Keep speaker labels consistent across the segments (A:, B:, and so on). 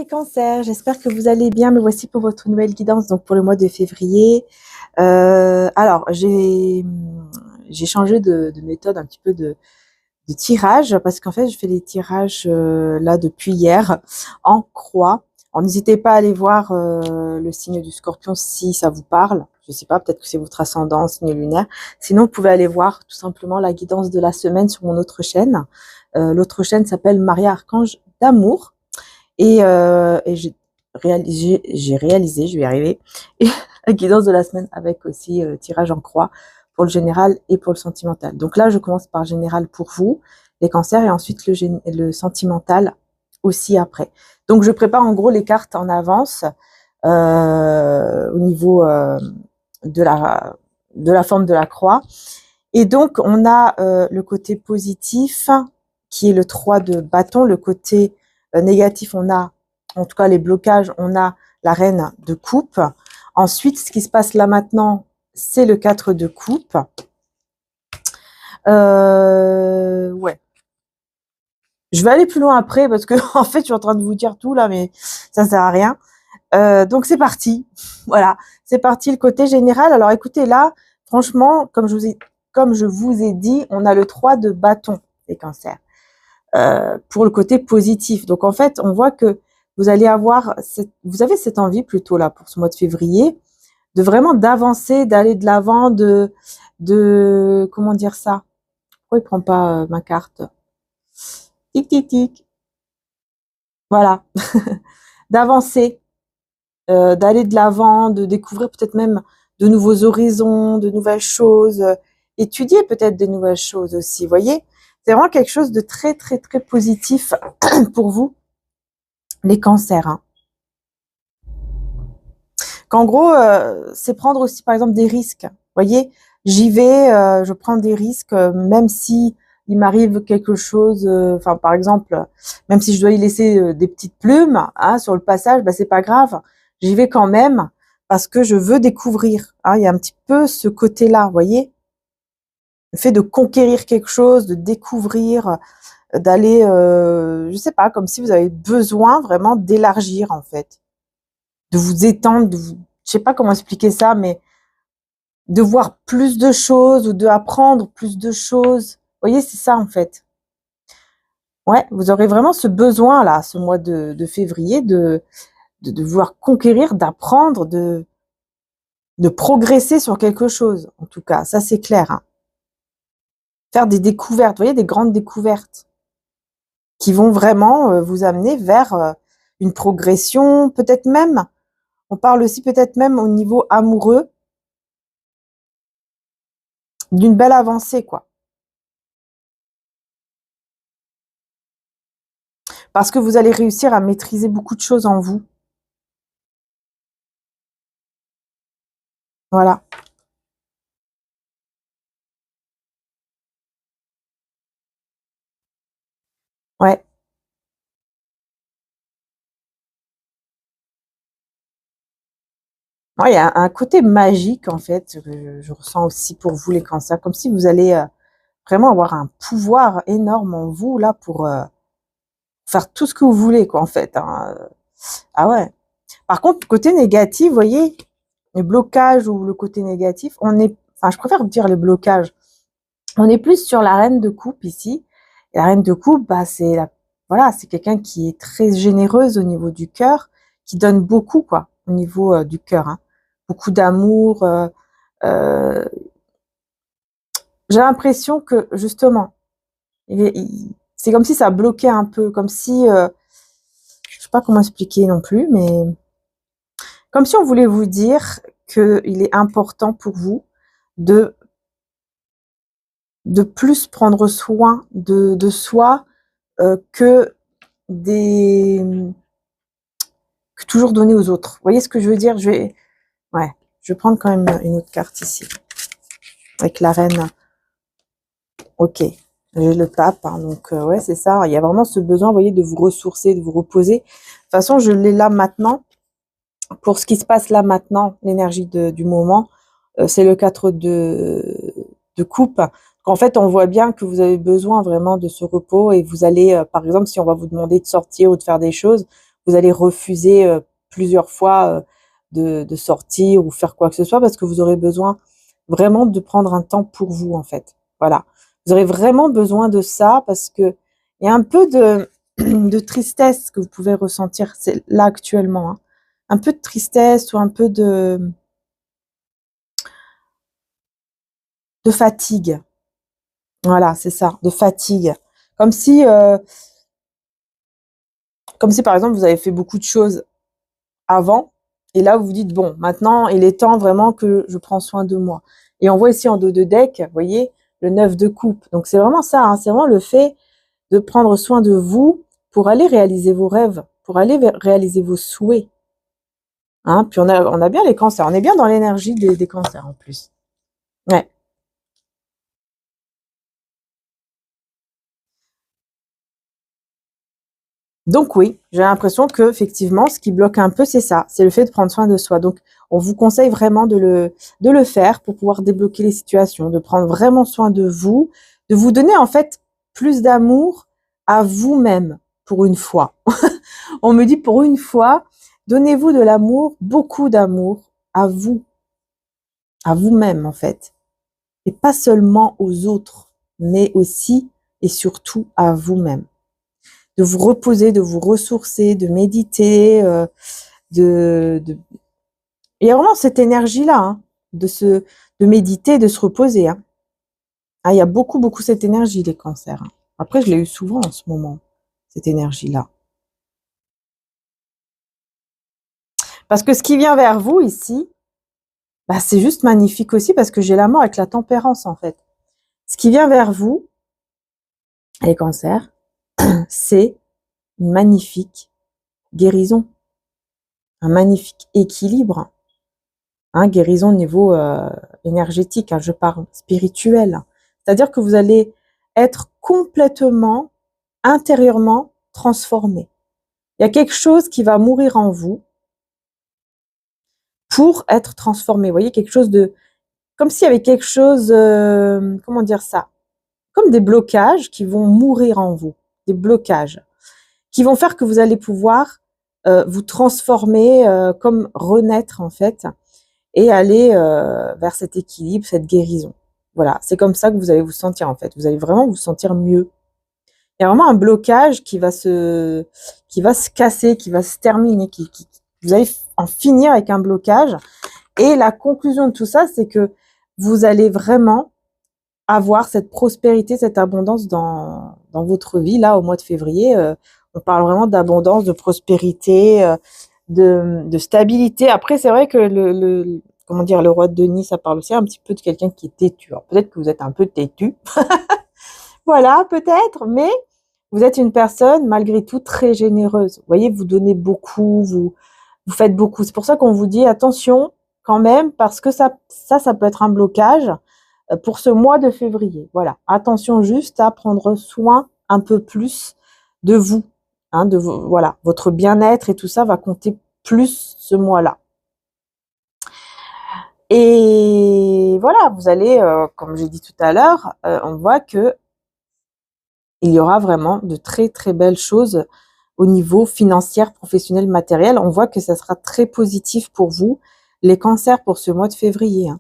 A: cancers, j'espère que vous allez bien. Me voici pour votre nouvelle guidance, donc pour le mois de février. Alors, j'ai changé de méthode, un petit peu de tirage, parce qu'en fait, je fais les tirages là depuis hier en croix. Alors, n'hésitez pas à aller voir le signe du Scorpion si ça vous parle. Je sais pas, peut-être que c'est votre ascendant, signe lunaire. Sinon, vous pouvez aller voir tout simplement la guidance de la semaine sur mon autre chaîne. L'autre chaîne s'appelle Maria Archange d'amour. Et j'ai réalisé, je vais y arriver, et la guidance de la semaine avec aussi tirage en croix pour le général et pour le sentimental. Donc là, je commence par général pour vous, les cancers, et ensuite le sentimental aussi après. Donc je prépare en gros les cartes en avance au niveau de la forme de la croix. Et donc on a le côté positif qui est le 3 de bâton, le côté négatif, on a, en tout cas les blocages, on a la reine de coupe. Ensuite, ce qui se passe là maintenant, c'est le 4 de coupe. Ouais. Je vais aller plus loin après parce que en fait, je suis en train de vous dire tout là, mais ça sert à rien. Donc c'est parti. Voilà, c'est parti le côté général. Alors écoutez là, franchement, comme je vous ai dit, on a le 3 de bâton, les cancers. Pour le côté positif. Donc en fait, on voit que vous allez avoir, vous avez cette envie plutôt là pour ce mois de février, de vraiment d'avancer, d'aller de l'avant, de comment dire ça. Pourquoi il prend pas ma carte? Tic tic tic. Voilà, d'avancer, d'aller de l'avant, de découvrir peut-être même de nouveaux horizons, de nouvelles choses, étudier peut-être de nouvelles choses aussi. Vous voyez, c'est vraiment quelque chose de très très très positif pour vous. Les cancers. Hein. Qu'en gros, c'est prendre aussi, par exemple, des risques. Vous voyez, j'y vais, je prends des risques, même si il m'arrive quelque chose. Enfin, par exemple, même si je dois y laisser des petites plumes hein, sur le passage, bah, c'est pas grave. J'y vais quand même parce que je veux découvrir. Hein, il y a un petit peu ce côté-là, vous voyez, le fait de conquérir quelque chose, de découvrir, d'aller, je sais pas, comme si vous avez besoin vraiment d'élargir en fait. De vous étendre, je sais pas comment expliquer ça, mais de voir plus de choses ou de apprendre plus de choses. Vous voyez, c'est ça en fait. Ouais, vous aurez vraiment ce besoin là, ce mois de février, de vouloir conquérir, d'apprendre, de progresser sur quelque chose. En tout cas, ça c'est clair. Hein. Faire des découvertes, vous voyez, des grandes découvertes qui vont vraiment vous amener vers une progression, peut-être même. On parle aussi peut-être même au niveau amoureux d'une belle avancée, quoi. Parce que vous allez réussir à maîtriser beaucoup de choses en vous. Voilà. Ouais. Ouais, il y a un côté magique, en fait, que je ressens aussi pour vous, les cancers. Comme si vous allez vraiment avoir un pouvoir énorme en vous, là, pour faire tout ce que vous voulez, quoi, en fait. Hein. Ah ouais. Par contre, côté négatif, vous voyez, les blocages ou le côté négatif, enfin, je préfère dire les blocages. On est plus sur la reine de coupe ici. Et la reine de coupe, bah, voilà, c'est quelqu'un qui est très généreuse au niveau du cœur, qui donne beaucoup, quoi, au niveau du cœur. Hein. Beaucoup d'amour. Euh, j'ai l'impression que, justement, c'est comme si ça bloquait un peu, comme si, je sais pas comment expliquer non plus, mais comme si on voulait vous dire qu'il est important pour vous de plus prendre soin de soi que toujours donner aux autres. Vous voyez ce que je veux dire? Ouais, je vais prendre quand même une autre carte ici. Avec la reine. Ok. J'ai le pape, hein, donc ouais, c'est ça. Il y a vraiment ce besoin, vous voyez, de vous ressourcer, de vous reposer. De toute façon, je l'ai là maintenant. Pour ce qui se passe là maintenant, l'énergie du moment, c'est le 4 de coupe. En fait, on voit bien que vous avez besoin vraiment de ce repos et vous allez, par exemple, si on va vous demander de sortir ou de faire des choses, vous allez refuser plusieurs fois de sortir ou faire quoi que ce soit parce que vous aurez besoin vraiment de prendre un temps pour vous, en fait. Voilà. Vous aurez vraiment besoin de ça parce que il y a un peu de tristesse que vous pouvez ressentir là actuellement, hein. Un peu de tristesse ou un peu de fatigue. Voilà, c'est ça, de fatigue. Comme si, euh, Comme si par exemple vous avez fait beaucoup de choses avant et là vous vous dites bon, maintenant il est temps vraiment que je prends soin de moi. Et on voit ici en dos de deck, vous voyez, le 9 de coupe. Donc c'est vraiment ça, hein, c'est vraiment le fait de prendre soin de vous pour aller réaliser vos rêves, pour aller réaliser vos souhaits. Hein, puis on a bien les cancers, on est bien dans l'énergie des cancers en plus. Ouais. Donc oui, j'ai l'impression que effectivement, ce qui bloque un peu, c'est ça, c'est le fait de prendre soin de soi. Donc, on vous conseille vraiment de le faire pour pouvoir débloquer les situations, de prendre vraiment soin de vous donner en fait plus d'amour à vous-même pour une fois. On me dit pour une fois, donnez-vous de l'amour, beaucoup d'amour à vous-même en fait, et pas seulement aux autres, mais aussi et surtout à vous-même, de vous reposer, de vous ressourcer, de méditer, de... Il y a vraiment cette énergie-là, hein, de méditer, de se reposer. Hein. Ah, il y a beaucoup, beaucoup cette énergie, les cancers. Hein. Après, je l'ai eu souvent en ce moment, cette énergie-là. Parce que ce qui vient vers vous ici, bah, c'est juste magnifique aussi parce que j'ai la mort avec la tempérance, en fait. Ce qui vient vers vous, les cancers, c'est une magnifique guérison, un magnifique équilibre. Hein, guérison au niveau énergétique, hein, je parle spirituel. C'est-à-dire que vous allez être complètement, intérieurement transformé. Il y a quelque chose qui va mourir en vous pour être transformé. Vous voyez, quelque chose de... Comme s'il y avait quelque chose... comment dire ça? Comme des blocages qui vont mourir en vous. Des blocages qui vont faire que vous allez pouvoir vous transformer, comme renaître en fait, et aller vers cet équilibre, cette guérison. Voilà, c'est comme ça que vous allez vous sentir en fait. Vous allez vraiment vous sentir mieux. Il y a vraiment un blocage qui va se casser, qui va se terminer, vous allez en finir avec un blocage. Et la conclusion de tout ça, c'est que vous allez vraiment avoir cette prospérité, cette abondance dans votre vie. Là, au mois de février, on parle vraiment d'abondance, de prospérité, de stabilité. Après, c'est vrai que comment dire, le roi de Denis, ça parle aussi un petit peu de quelqu'un qui est têtu. Alors, peut-être que vous êtes un peu têtu. Voilà, peut-être, mais vous êtes une personne, malgré tout, très généreuse. Vous voyez, vous donnez beaucoup, vous faites beaucoup. C'est pour ça qu'on vous dit attention quand même, parce que ça peut être un blocage pour ce mois de février. Voilà, attention juste à prendre soin un peu plus de vous, hein, voilà, votre bien-être et tout ça va compter plus ce mois-là. Et voilà, vous allez, comme j'ai dit tout à l'heure, on voit que il y aura vraiment de très très belles choses au niveau financier, professionnel, matériel. On voit que ça sera très positif pour vous, les cancers pour ce mois de février. Hein.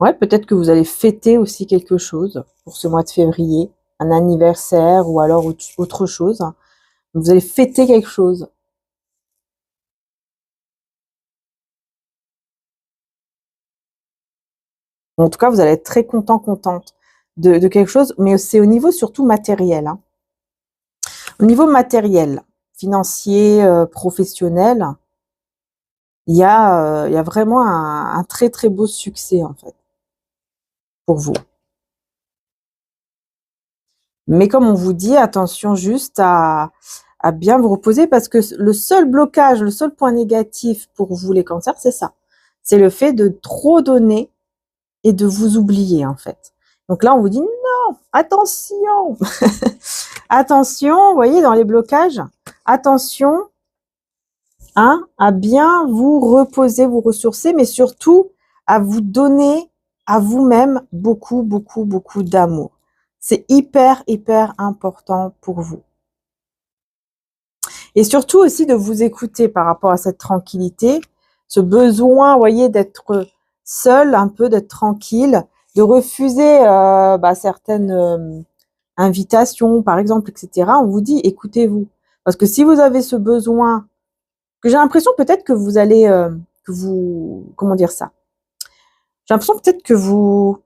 A: Ouais, peut-être que vous allez fêter aussi quelque chose pour ce mois de février, un anniversaire ou alors autre chose. Vous allez fêter quelque chose. En tout cas, vous allez être très content, contente de quelque chose, mais c'est au niveau surtout matériel. Hein. Au niveau matériel, financier, professionnel, il y a vraiment un très très beau succès en fait pour vous. Mais comme on vous dit, attention juste à bien vous reposer parce que le seul blocage, le seul point négatif pour vous les cancers, c'est ça. C'est le fait de trop donner et de vous oublier en fait. Donc là, on vous dit non, attention, attention, vous voyez dans les blocages, attention, hein, à bien vous reposer, vous ressourcer, mais surtout à vous donner à vous-même beaucoup, beaucoup, beaucoup d'amour. C'est hyper, hyper important pour vous. Et surtout aussi de vous écouter par rapport à cette tranquillité, ce besoin, vous voyez, d'être seul, un peu d'être tranquille, de refuser certaines invitations, par exemple, etc. On vous dit, écoutez-vous. Parce que si vous avez ce besoin, que j'ai l'impression peut-être que vous allez, comment dire ça? J'ai l'impression peut-être que vous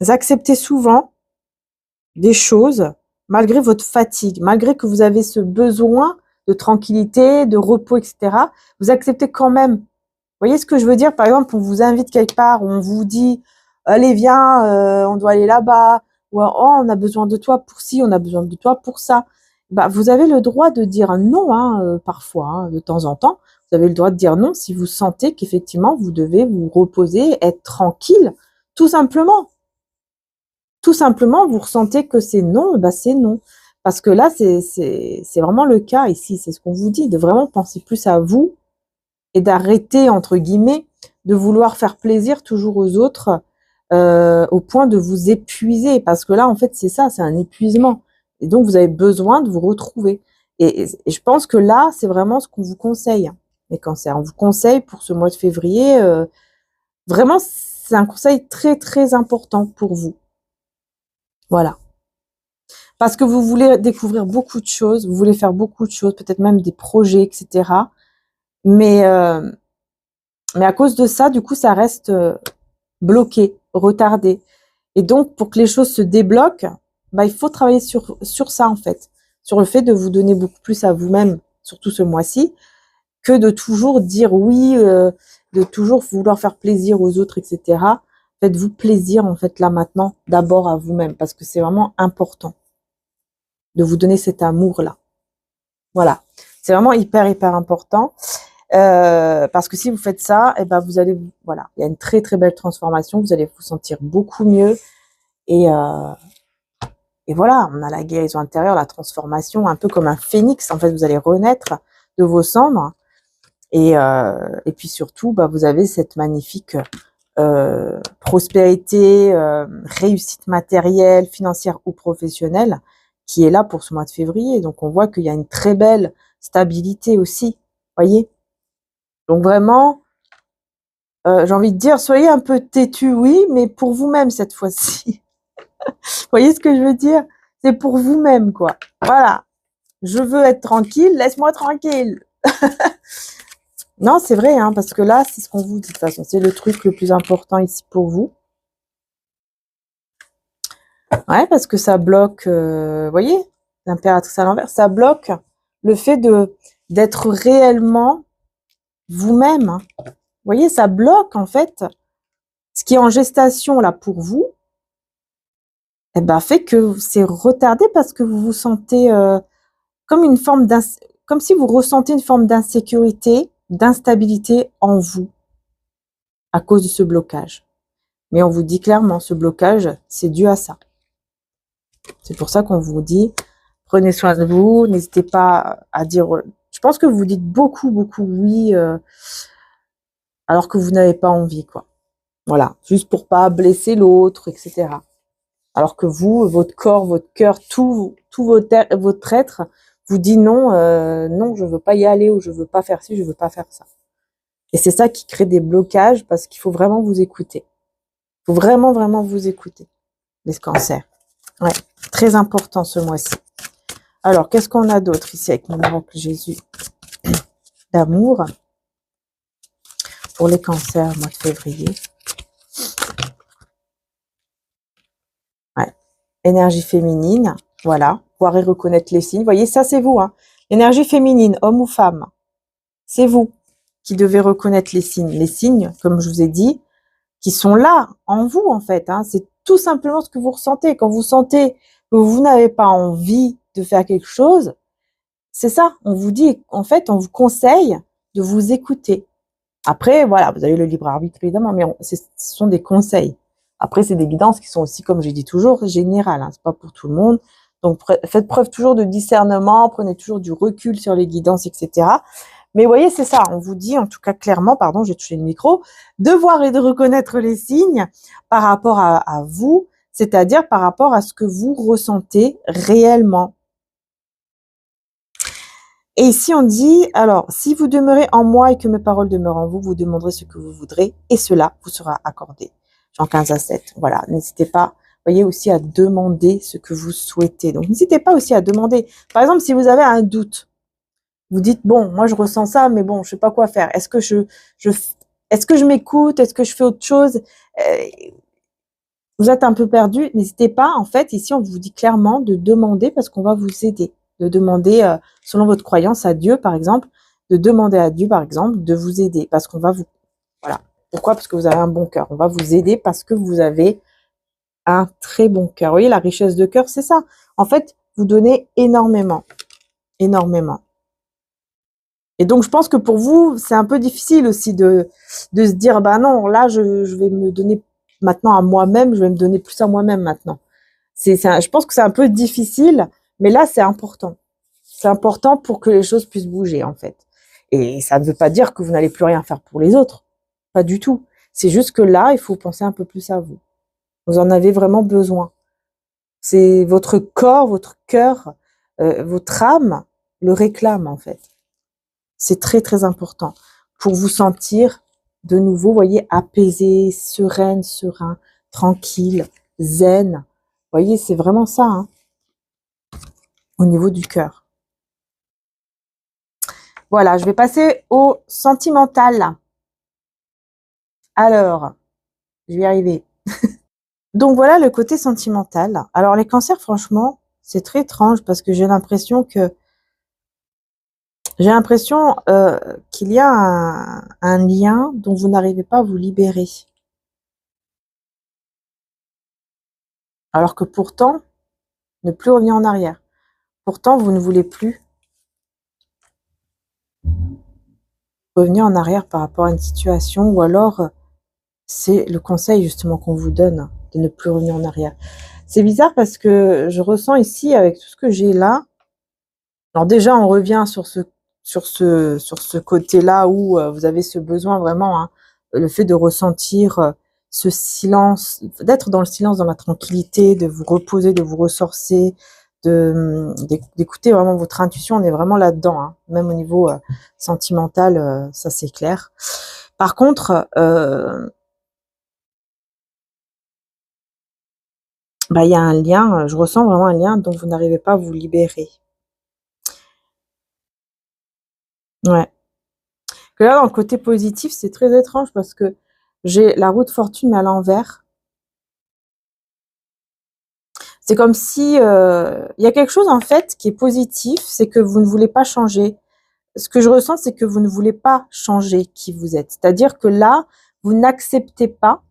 A: acceptez souvent des choses malgré votre fatigue, malgré que vous avez ce besoin de tranquillité, de repos, etc. Vous acceptez quand même. Vous voyez ce que je veux dire? Par exemple, on vous invite quelque part, on vous dit, allez, viens, on doit aller là-bas, ou oh, on a besoin de toi pour ci, on a besoin de toi pour ça. Bah, vous avez le droit de dire non, parfois, de temps en temps. Vous avez le droit de dire non si vous sentez qu'effectivement, vous devez vous reposer, être tranquille, tout simplement. Tout simplement, vous ressentez que c'est non, bah c'est non. Parce que là, c'est vraiment le cas ici, c'est ce qu'on vous dit, de vraiment penser plus à vous et d'arrêter, entre guillemets, de vouloir faire plaisir toujours aux autres au point de vous épuiser. Parce que là, en fait, c'est ça, c'est un épuisement. Et donc, vous avez besoin de vous retrouver. Et je pense que là, c'est vraiment ce qu'on vous conseille, les cancers. On vous conseille pour ce mois de février, vraiment, c'est un conseil très, très important pour vous. Voilà. Parce que vous voulez découvrir beaucoup de choses, vous voulez faire beaucoup de choses, peut-être même des projets, etc. Mais à cause de ça, du coup, ça reste bloqué, retardé. Et donc, pour que les choses se débloquent, bah, il faut travailler sur ça, en fait. Sur le fait de vous donner beaucoup plus à vous-même, surtout ce mois-ci, que de toujours dire oui, de toujours vouloir faire plaisir aux autres, etc. Faites-vous plaisir, en fait, là, maintenant, d'abord à vous-même, parce que c'est vraiment important de vous donner cet amour-là. Voilà. C'est vraiment hyper, hyper important. Parce que si vous faites ça, eh ben vous allez, voilà, il y a une très très belle transformation, vous allez vous sentir beaucoup mieux et voilà, on a la guérison intérieure, la transformation, un peu comme un phénix, en fait, vous allez renaître de vos cendres et puis surtout, bah, vous avez cette magnifique prospérité, réussite matérielle, financière ou professionnelle qui est là pour ce mois de février. Donc on voit qu'il y a une très belle stabilité aussi, voyez. Donc vraiment, j'ai envie de dire, soyez un peu têtu, oui, mais pour vous-même cette fois-ci. Vous voyez ce que je veux dire? C'est pour vous-même, quoi. Voilà. Je veux être tranquille, laisse-moi tranquille. Non, c'est vrai, hein, parce que là, c'est ce qu'on vous dit de toute façon. C'est le truc le plus important ici pour vous. Ouais, parce que ça bloque, vous voyez, l'impératrice à l'envers, ça bloque le fait d'être réellement vous-même. Hein. Vous voyez, ça bloque, en fait, ce qui est en gestation, là, pour vous, eh ben, fait que c'est retardé parce que vous vous sentez comme une forme comme si vous ressentez une forme d'insécurité, d'instabilité en vous à cause de ce blocage. Mais on vous dit clairement, ce blocage, c'est dû à ça. C'est pour ça qu'on vous dit, prenez soin de vous, n'hésitez pas à dire... Je pense que vous dites beaucoup, beaucoup oui, alors que vous n'avez pas envie, quoi. Voilà, juste pour pas blesser l'autre, etc. Alors que vous, votre corps, votre cœur, tout votre être vous dit non, non, je veux pas y aller, ou je veux pas faire ci, je veux pas faire ça. Et c'est ça qui crée des blocages, parce qu'il faut vraiment vous écouter. Il faut vraiment, vraiment vous écouter, les cancers. Ouais, très important ce mois-ci. Alors, qu'est-ce qu'on a d'autre ici avec mon miracle Jésus d'amour pour les cancers, mois de février? Ouais, énergie féminine, voilà, voir et reconnaître les signes. Vous voyez, ça c'est vous, hein. Énergie féminine, homme ou femme, c'est vous qui devez reconnaître les signes. Les signes, comme je vous ai dit, qui sont là, en vous, en fait. Hein. C'est tout simplement ce que vous ressentez. Quand vous sentez que vous n'avez pas envie de faire quelque chose, c'est ça. On vous dit, en fait, on vous conseille de vous écouter. Après, voilà, vous avez le libre arbitre, évidemment, mais ce sont des conseils. Après, c'est des guidances qui sont aussi, comme j'ai dit toujours, générales. Hein. C'est pas pour tout le monde. Donc, faites preuve toujours de discernement, prenez toujours du recul sur les guidances, etc. Mais vous voyez, c'est ça, on vous dit en tout cas clairement, pardon, j'ai touché le micro, de voir et de reconnaître les signes par rapport à vous, c'est-à-dire par rapport à ce que vous ressentez réellement. Et ici, on dit, alors, si vous demeurez en moi et que mes paroles demeurent en vous, vous demanderez ce que vous voudrez et cela vous sera accordé. Jean 15:7. Voilà, n'hésitez pas, voyez, aussi à demander ce que vous souhaitez. Donc, n'hésitez pas aussi à demander. Par exemple, si vous avez un doute, vous dites, bon, moi, je ressens ça, mais bon, je sais pas quoi faire. Est-ce que je m'écoute? Est-ce que je fais autre chose? Vous êtes un peu perdu. N'hésitez pas, en fait, ici, on vous dit clairement de demander parce qu'on va vous aider. De demander, selon votre croyance à Dieu, par exemple, de demander à Dieu, par exemple, de vous aider parce qu'on va vous... Voilà. Pourquoi? Parce que vous avez un bon cœur. On va vous aider parce que vous avez un très bon cœur. Vous voyez, la richesse de cœur, c'est ça. En fait, vous donnez énormément. Énormément. Et donc, je pense que pour vous, c'est un peu difficile aussi de se dire, bah non, là, je vais me donner maintenant à moi-même, je vais me donner plus à moi-même maintenant. Je pense que c'est un peu difficile, mais là, c'est important. C'est important pour que les choses puissent bouger, en fait. Et ça ne veut pas dire que vous n'allez plus rien faire pour les autres. Pas du tout. C'est juste que là, il faut penser un peu plus à vous. Vous en avez vraiment besoin. C'est votre corps, votre cœur, votre âme le réclame, en fait. C'est très, très important pour vous sentir de nouveau, vous voyez, apaisé, sereine, serein, tranquille, zen. Vous voyez, c'est vraiment ça, hein, au niveau du cœur. Voilà, je vais passer au sentimental. Alors, je vais y arriver. Donc voilà le côté sentimental. Alors les cancers, franchement, c'est très étrange parce que j'ai l'impression qu'il y a un lien dont vous n'arrivez pas à vous libérer. Alors que pourtant, ne plus revenir en arrière. Pourtant, vous ne voulez plus revenir en arrière par rapport à une situation ou alors c'est le conseil justement qu'on vous donne de ne plus revenir en arrière. C'est bizarre parce que je ressens ici avec tout ce que j'ai là. Alors déjà, on revient sur ce côté-là où vous avez ce besoin vraiment, hein, le fait de ressentir ce silence, d'être dans le silence, dans la tranquillité, de vous reposer, de vous ressourcer, d'écouter vraiment votre intuition. On est vraiment là-dedans, hein, même au niveau sentimental, ça c'est clair. Par contre, bah, il y a un lien, je ressens vraiment un lien dont vous n'arrivez pas à vous libérer. Ouais. Que là, dans le côté positif, c'est très étrange parce que j'ai la roue de fortune mais à l'envers. C'est comme si il y a quelque chose en fait qui est positif, c'est que vous ne voulez pas changer. Ce que je ressens, c'est que vous ne voulez pas changer qui vous êtes. C'est-à-dire que là, vous n'acceptez pas,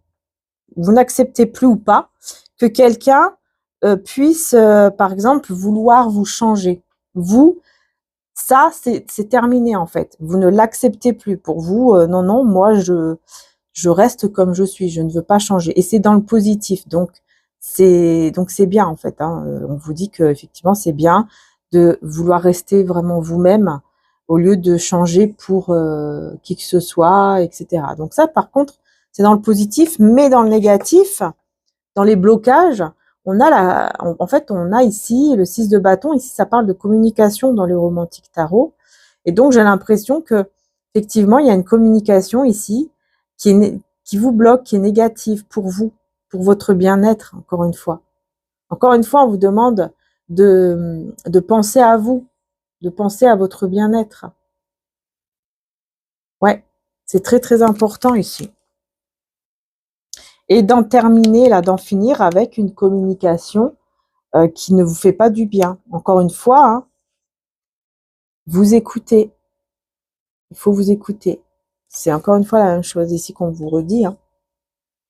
A: vous n'acceptez plus ou pas que quelqu'un puisse, par exemple, vouloir vous changer. Vous, ça, c'est terminé en fait. Vous ne l'acceptez plus. Pour vous, non, non, moi, je reste comme je suis. Je ne veux pas changer. Et c'est dans le positif. Donc c'est bien en fait. Hein. On vous dit que effectivement, c'est bien de vouloir rester vraiment vous-même au lieu de changer pour qui que ce soit, etc. Donc ça, par contre, c'est dans le positif, mais dans le négatif, dans les blocages, en fait, on a ici le 6 de bâton. Ici, ça parle de communication dans le romantique tarot. Et donc, j'ai l'impression que, effectivement, il y a une communication ici qui vous bloque, qui est négative pour vous, pour votre bien-être, encore une fois. Encore une fois, on vous demande de penser à vous, de penser à votre bien-être. Ouais, c'est très, très important ici. Et d'en terminer, là, d'en finir avec une communication qui ne vous fait pas du bien. Encore une fois, hein, vous écoutez. Il faut vous écouter. C'est encore une fois la même chose ici qu'on vous redit. Hein.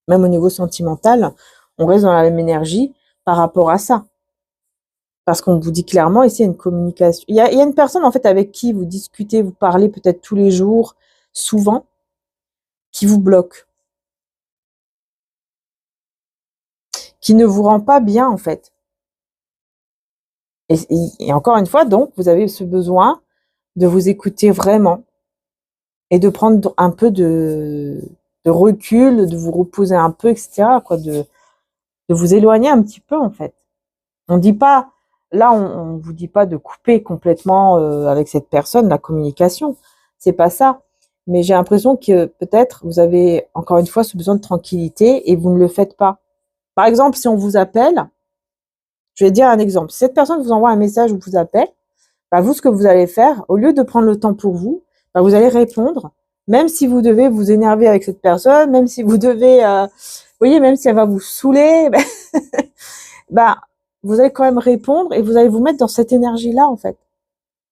A: Même au niveau sentimental, on reste dans la même énergie par rapport à ça. Parce qu'on vous dit clairement, ici, il y a une communication. Il y a une personne, en fait, avec qui vous discutez, vous parlez peut-être tous les jours, souvent, qui vous bloque. Qui ne vous rend pas bien, en fait. Et encore une fois, donc, vous avez ce besoin de vous écouter vraiment et de prendre un peu de recul, de vous reposer un peu, etc., quoi, de de vous éloigner un petit peu en fait. On dit pas, là on vous dit pas de couper complètement avec cette personne la communication, c'est pas ça. Mais j'ai l'impression que peut-être vous avez encore une fois ce besoin de tranquillité et vous ne le faites pas. Par exemple, si on vous appelle, je vais dire un exemple. Si cette personne vous envoie un message ou vous appelle, bah vous, ce que vous allez faire, au lieu de prendre le temps pour vous, bah vous allez répondre, même si vous devez vous énerver avec cette personne, même si vous devez, vous voyez, même si elle va vous saouler, bah, vous allez quand même répondre et vous allez vous mettre dans cette énergie-là, en fait.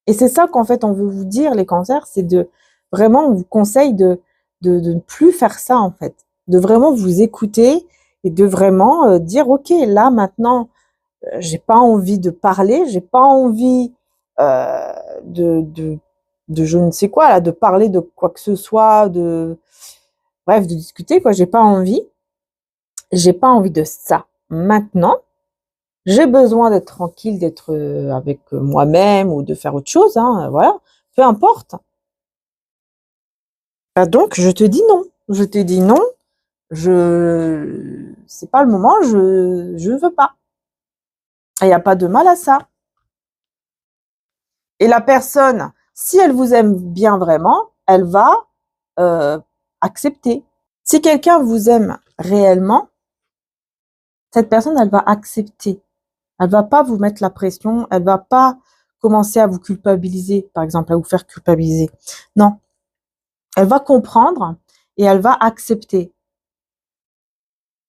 A: Et c'est ça qu'en fait, on veut vous dire, les cancers, c'est de, vraiment, on vous conseille de ne plus faire ça, en fait. De vraiment vous écouter et de vraiment dire, OK, là, maintenant, j'ai pas envie de parler, j'ai pas envie euh, de, de, de je ne sais quoi, là, de parler de quoi que ce soit, bref, de discuter, quoi. J'ai pas envie de ça. Maintenant, j'ai besoin d'être tranquille, d'être avec moi-même ou de faire autre chose, hein, voilà, peu importe. Bah donc, je te dis non. Je te dis non, c'est pas le moment, je ne veux pas. Il n'y a pas de mal à ça. Et la personne, si elle vous aime bien vraiment, elle va euh, accepter. Si quelqu'un vous aime réellement, cette personne, elle va accepter. Elle va pas vous mettre la pression, elle va pas commencer à vous culpabiliser, par exemple, à vous faire culpabiliser. Non, elle va comprendre et elle va accepter.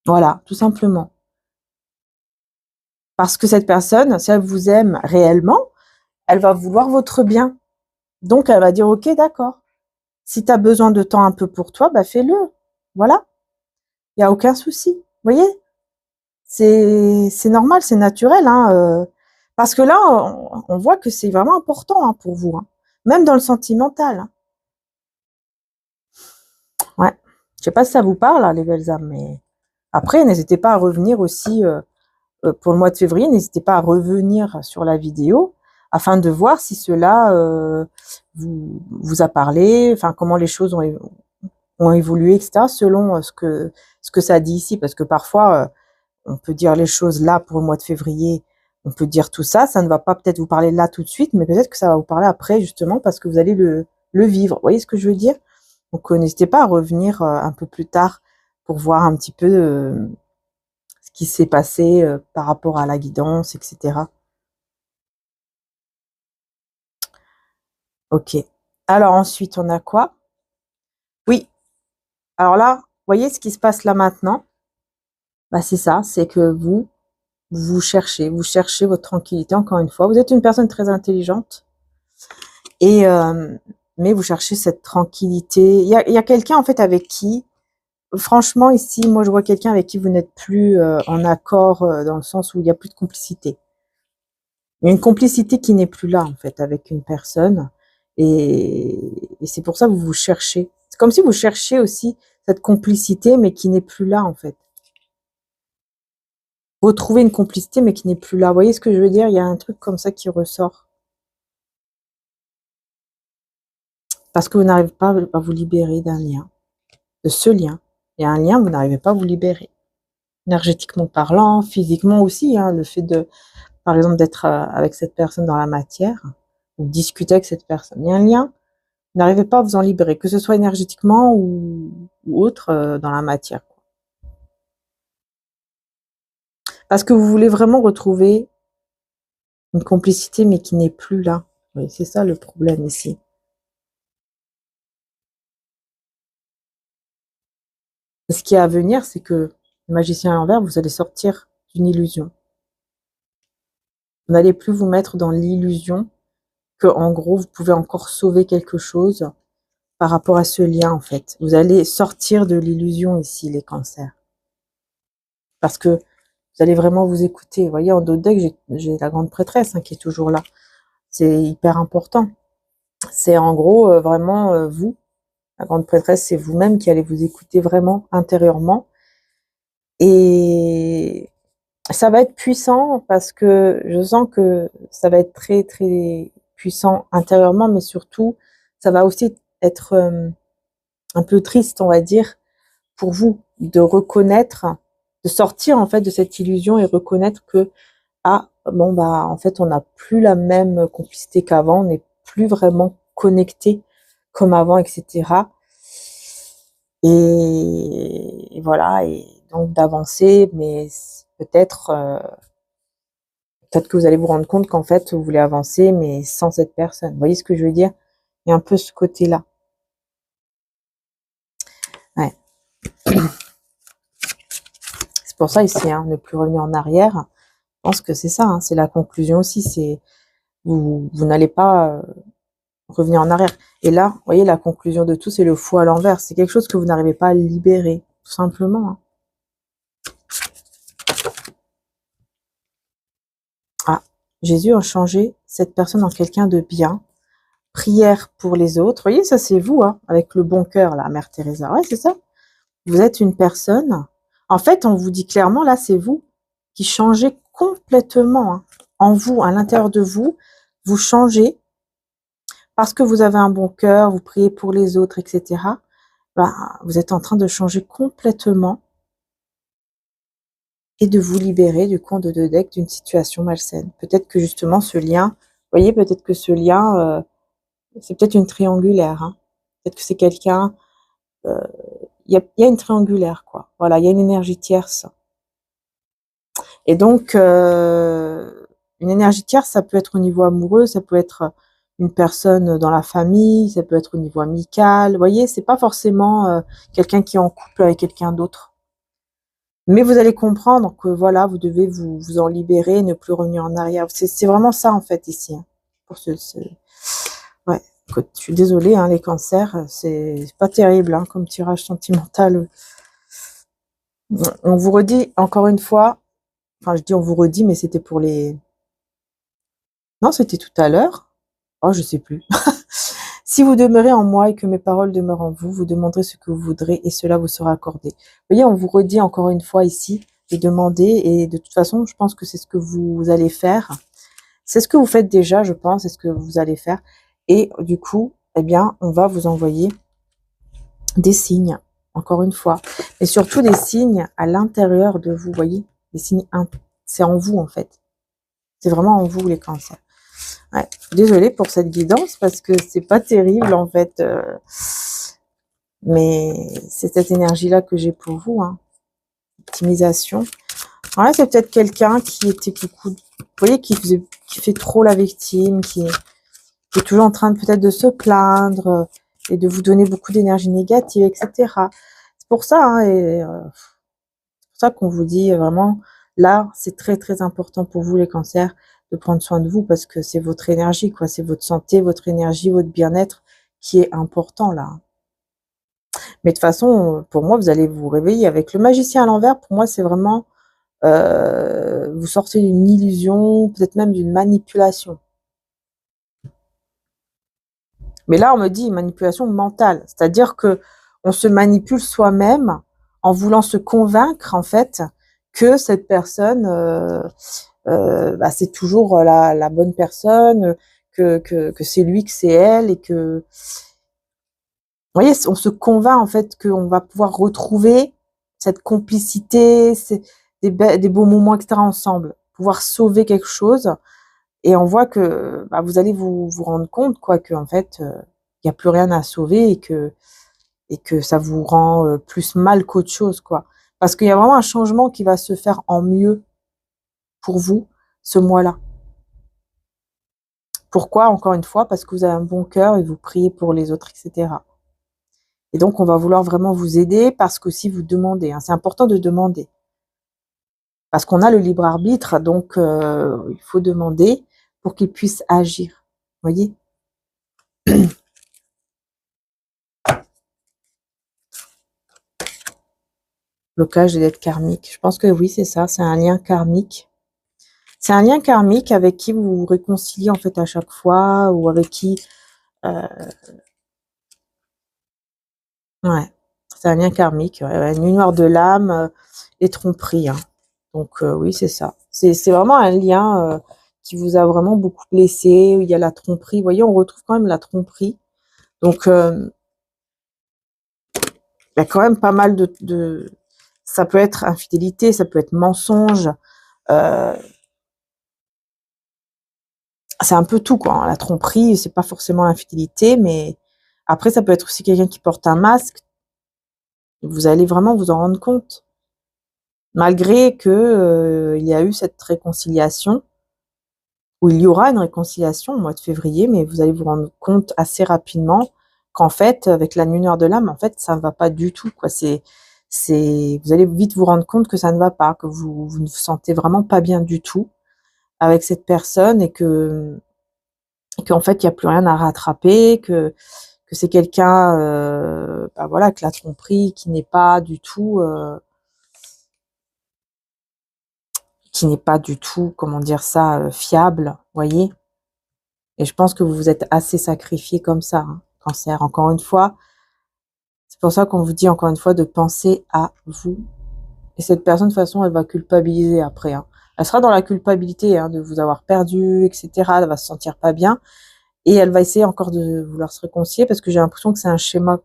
A: Voilà, tout simplement. Parce que cette personne, si elle vous aime réellement, elle va vouloir votre bien. Donc, elle va dire, OK, d'accord. Si tu as besoin de temps un peu pour toi, bah fais-le. Voilà, il y a aucun souci. Vous voyez? C'est normal, c'est naturel, hein, parce que là, on voit que c'est vraiment important, hein, pour vous, hein, même dans le sentimental, hein. Ouais. Je sais pas si ça vous parle, hein, les belles âmes, mais après, n'hésitez pas à revenir aussi, pour le mois de février, n'hésitez pas à revenir sur la vidéo afin de voir si cela, vous a parlé, enfin comment les choses ont évolué et cetera selon, ce que ça dit ici. Parce que parfois, on peut dire les choses là pour le mois de février, on peut dire tout ça, ça ne va pas peut-être vous parler là tout de suite, mais peut-être que ça va vous parler après justement parce que vous allez le vivre. Vous voyez ce que je veux dire? Donc n'hésitez pas à revenir un peu plus tard pour voir un petit peu ce qui s'est passé par rapport à la guidance, etc. Ok. Alors ensuite, on a quoi? Oui. Alors là, vous voyez ce qui se passe là maintenant? Bah c'est ça, c'est que vous cherchez votre tranquillité encore une fois. Vous êtes une personne très intelligente. Et mais vous cherchez cette tranquillité. Il y a quelqu'un en fait avec qui, franchement ici, moi je vois quelqu'un avec qui vous n'êtes plus en accord dans le sens où il y a plus de complicité. Il y a une complicité qui n'est plus là en fait avec une personne et c'est pour ça que vous vous cherchez. C'est comme si vous cherchiez aussi cette complicité mais qui n'est plus là en fait. Retrouver une complicité mais qui n'est plus là. Vous voyez ce que je veux dire? Il y a un truc comme ça qui ressort. Parce que vous n'arrivez pas à vous libérer d'un lien, de ce lien. Il y a un lien, vous n'arrivez pas à vous libérer. Énergétiquement parlant, physiquement aussi, hein, le fait de, par exemple, d'être avec cette personne dans la matière, ou discuter avec cette personne. Il y a un lien, vous n'arrivez pas à vous en libérer, que ce soit énergétiquement ou autre dans la matière. Parce que vous voulez vraiment retrouver une complicité, mais qui n'est plus là. Oui, c'est ça le problème ici. Et ce qui est à venir, c'est que le magicien à l'envers, vous allez sortir d'une illusion. Vous n'allez plus vous mettre dans l'illusion que, en gros, vous pouvez encore sauver quelque chose par rapport à ce lien, en fait. Vous allez sortir de l'illusion ici, les cancers. Parce que vous allez vraiment vous écouter. Vous voyez, en dos de deck, j'ai la grande prêtresse qui est toujours là. C'est hyper important. C'est en gros vraiment vous. La grande prêtresse, c'est vous-même qui allez vous écouter vraiment intérieurement. Et ça va être puissant parce que je sens que ça va être très, très puissant intérieurement, mais surtout, ça va aussi être un peu triste, on va dire, pour vous, de reconnaître de sortir en fait de cette illusion et reconnaître que ah bon bah en fait on n'a plus la même complicité qu'avant, on n'est plus vraiment connecté comme avant, etc. Et voilà, et donc d'avancer, mais peut-être que vous allez vous rendre compte qu'en fait vous voulez avancer, mais sans cette personne. Vous voyez ce que je veux dire? Il y a un peu ce côté-là. Ouais. C'est pour ça ici, hein, ne plus revenir en arrière. Je pense que c'est ça, hein, c'est la conclusion aussi. C'est vous n'allez pas revenir en arrière. Et là, vous voyez, la conclusion de tout, c'est le fou à l'envers. C'est quelque chose que vous n'arrivez pas à libérer, tout simplement. Hein. Ah, Jésus a changé cette personne en quelqu'un de bien. Prière pour les autres. Vous voyez, ça c'est vous, hein, avec le bon cœur, la Mère Teresa. Ouais, c'est ça. Vous êtes une personne. En fait, on vous dit clairement, là, c'est vous qui changez complètement. Hein. En vous, à l'intérieur de vous, vous changez parce que vous avez un bon cœur, vous priez pour les autres, etc. Ben, vous êtes en train de changer complètement et de vous libérer du conte de Dodec d'une situation malsaine. Peut-être que justement ce lien, vous voyez, peut-être que ce lien, c'est peut-être une triangulaire. Hein. Peut-être que c'est quelqu'un, il y a une triangulaire, quoi. Voilà, il y a une énergie tierce. Et donc, une énergie tierce, ça peut être au niveau amoureux, ça peut être une personne dans la famille, ça peut être au niveau amical. Vous voyez, c'est pas forcément quelqu'un qui est en couple avec quelqu'un d'autre. Mais vous allez comprendre que voilà, vous devez vous en libérer, ne plus revenir en arrière. C'est vraiment ça en fait ici. Hein, pour ouais. Écoute, je suis désolée, hein, les cancers, c'est pas terrible hein, comme tirage sentimental. On vous redit encore une fois, enfin je dis on vous redit, mais c'était pour les. Non, c'était tout à l'heure. Oh, je sais plus. Si vous demeurez en moi et que mes paroles demeurent en vous, vous demanderez ce que vous voudrez et cela vous sera accordé. Vous voyez, on vous redit encore une fois ici de demander et de toute façon, je pense que c'est ce que vous allez faire. C'est ce que vous faites déjà, je pense, c'est ce que vous allez faire. Et du coup, eh bien, on va vous envoyer des signes, encore une fois. Et surtout des signes à l'intérieur de vous, voyez. Des signes, c'est en vous en fait. C'est vraiment en vous les cancers. Ouais. Désolée pour cette guidance parce que c'est pas terrible en fait. Mais c'est cette énergie-là que j'ai pour vous. Hein. Optimisation. Voilà, c'est peut-être quelqu'un qui était beaucoup, vous voyez, qui fait trop la victime, qui est toujours en train peut-être de se plaindre et de vous donner beaucoup d'énergie négative, etc. C'est pour ça, hein, c'est pour ça qu'on vous dit vraiment, là, c'est très très important pour vous les cancers de prendre soin de vous parce que c'est votre énergie, quoi, c'est votre santé, votre énergie, votre bien-être qui est important là. Mais de toute façon, pour moi, vous allez vous réveiller avec le magicien à l'envers. Pour moi, c'est vraiment vous sortez d'une illusion, peut-être même d'une manipulation. Mais là, on me dit manipulation mentale, c'est-à-dire que on se manipule soi-même en voulant se convaincre en fait que cette personne, bah, c'est toujours la bonne personne, que c'est lui, que c'est elle, et que vous voyez, on se convainc en fait qu'on va pouvoir retrouver cette complicité, des beaux moments, etc. ensemble, pouvoir sauver quelque chose. Et on voit que bah, vous allez vous rendre compte quoi que en fait il n'y a plus rien à sauver et que ça vous rend plus mal qu'autre chose quoi. Parce qu'il y a vraiment un changement qui va se faire en mieux pour vous ce mois-là. Pourquoi? Encore une fois, parce que vous avez un bon cœur et vous priez pour les autres, etc. Et donc, on va vouloir vraiment vous aider parce que si vous demandez, hein, c'est important de demander. Parce qu'on a le libre arbitre, donc il faut demander pour qu'il puisse agir. Vous voyez? Blocage de dette karmique. Je pense que oui, c'est ça, c'est un lien karmique. C'est un lien karmique avec qui vous vous réconciliez en fait à chaque fois ou avec qui... ouais, c'est un lien karmique. Ouais, nuit noire de l'âme et tromperie. Hein. Donc oui, c'est ça. C'est vraiment un lien qui vous a vraiment beaucoup blessé. Où il y a la tromperie. Vous voyez, on retrouve quand même la tromperie. Donc il y a quand même pas mal de ça peut être infidélité, ça peut être mensonge. Euh, c'est un peu tout, quoi, hein. La tromperie, c'est pas forcément l'infidélité, mais après, ça peut être aussi quelqu'un qui porte un masque. Vous allez vraiment vous en rendre compte. Malgré que il y a eu cette réconciliation, ou il y aura une réconciliation au mois de février, mais vous allez vous rendre compte assez rapidement qu'en fait, avec la lumière de l'âme, en fait, ça ne va pas du tout, quoi. Vous allez vite vous rendre compte que ça ne va pas, que vous ne vous sentez vraiment pas bien du tout avec cette personne et qu'en fait, il n'y a plus rien à rattraper, que c'est quelqu'un, bah voilà, que la tromperie qui n'est pas du tout, comment dire ça, fiable, voyez. Et je pense que vous vous êtes assez sacrifié comme ça, hein, Cancer. Encore une fois, c'est pour ça qu'on vous dit encore une fois de penser à vous. Et cette personne, de toute façon, elle va culpabiliser après, hein. Elle sera dans la culpabilité, hein, de vous avoir perdu, etc. Elle va se sentir pas bien. Et elle va essayer encore de vouloir se réconcilier parce que j'ai l'impression que c'est un schéma.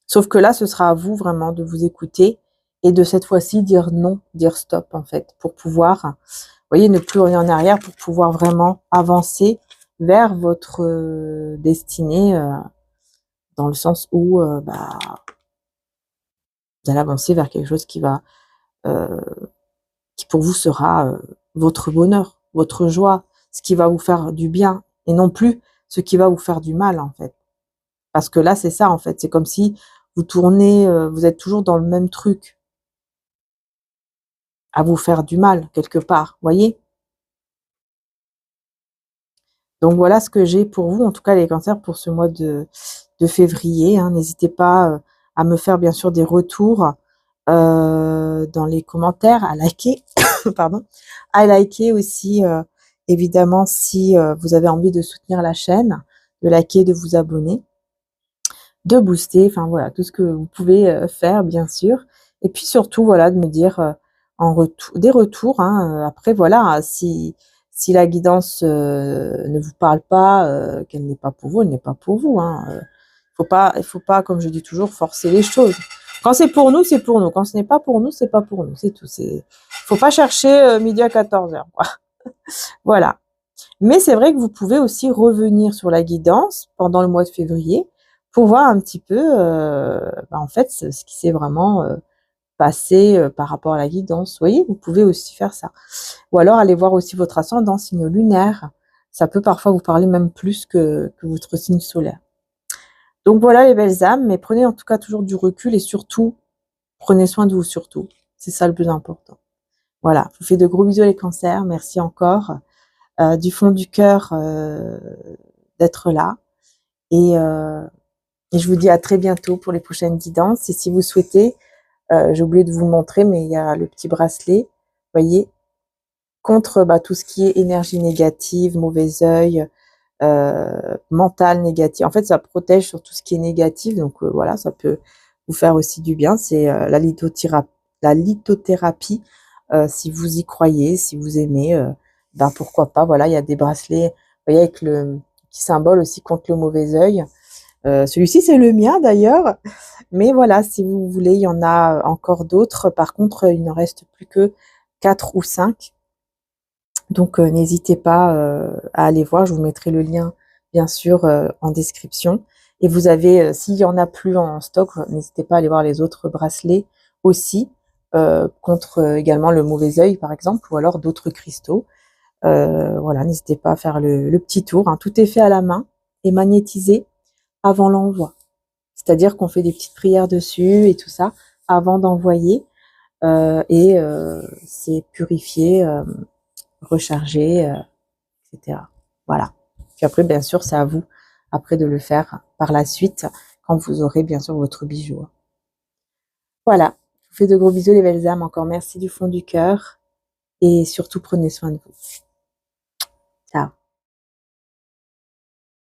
A: Sauf que là, ce sera à vous vraiment de vous écouter et de cette fois-ci dire non, dire stop en fait, pour pouvoir, vous voyez, ne plus revenir en arrière, pour pouvoir vraiment avancer vers votre destinée, dans le sens où bah, vous allez avancer vers quelque chose euh, qui pour vous sera votre bonheur, votre joie, ce qui va vous faire du bien et non plus ce qui va vous faire du mal en fait. Parce que là, c'est ça en fait, c'est comme si vous tournez, vous êtes toujours dans le même truc, à vous faire du mal quelque part, voyez. Donc voilà ce que j'ai pour vous, en tout cas les cancers pour ce mois de février, hein. N'hésitez pas à me faire bien sûr des retours dans les commentaires, à liker, pardon, à liker aussi évidemment si vous avez envie de soutenir la chaîne, de liker, de vous abonner, de booster, enfin voilà, tout ce que vous pouvez faire bien sûr. Et puis surtout, voilà, de me dire en retour, des retours, hein, après voilà, si la guidance ne vous parle pas, qu'elle n'est pas pour vous, elle n'est pas pour vous, hein. Il faut pas, comme je dis toujours, forcer les choses. Quand c'est pour nous, c'est pour nous. Quand ce n'est pas pour nous, c'est pas pour nous. C'est tout. Faut pas chercher midi à 14h, quoi. Voilà. Mais c'est vrai que vous pouvez aussi revenir sur la guidance pendant le mois de février pour voir un petit peu, bah, en fait, ce qui s'est vraiment passé par rapport à la guidance. Vous voyez, vous pouvez aussi faire ça. Ou alors aller voir aussi votre ascendant, signe lunaire. Ça peut parfois vous parler même plus que votre signe solaire. Donc voilà les belles âmes, mais prenez en tout cas toujours du recul et surtout, prenez soin de vous surtout. C'est ça le plus important. Voilà, je vous fais de gros bisous les cancers. Merci encore du fond du cœur d'être là. Et, euh, et je vous dis à très bientôt pour les prochaines guidances. Et si vous souhaitez, j'ai oublié de vous le montrer, mais il y a le petit bracelet, voyez, contre bah, tout ce qui est énergie négative, mauvais œil, mental négatif. En fait, ça protège sur tout ce qui est négatif. Donc voilà, ça peut vous faire aussi du bien. C'est la lithothérapie. Si vous y croyez, si vous aimez, ben pourquoi pas. Voilà, il y a des bracelets, vous voyez, avec le petit symbole aussi contre le mauvais œil. Celui-ci, c'est le mien d'ailleurs. Mais voilà, si vous voulez, il y en a encore d'autres. Par contre, il ne reste plus que 4 ou 5. Donc n'hésitez pas à aller voir, je vous mettrai le lien bien sûr en description. Et vous avez, s'il y en a plus en stock, n'hésitez pas à aller voir les autres bracelets aussi, contre également le mauvais œil par exemple, ou alors d'autres cristaux. Voilà, n'hésitez pas à faire le petit tour, hein. Tout est fait à la main et magnétisé avant l'envoi. C'est-à-dire qu'on fait des petites prières dessus et tout ça avant d'envoyer. C'est purifié, rechargé, etc. Voilà. Puis après, bien sûr, c'est à vous après de le faire par la suite quand vous aurez bien sûr votre bijou. Voilà. Je vous fais de gros bisous les belles âmes. Encore merci du fond du cœur et surtout prenez soin de vous.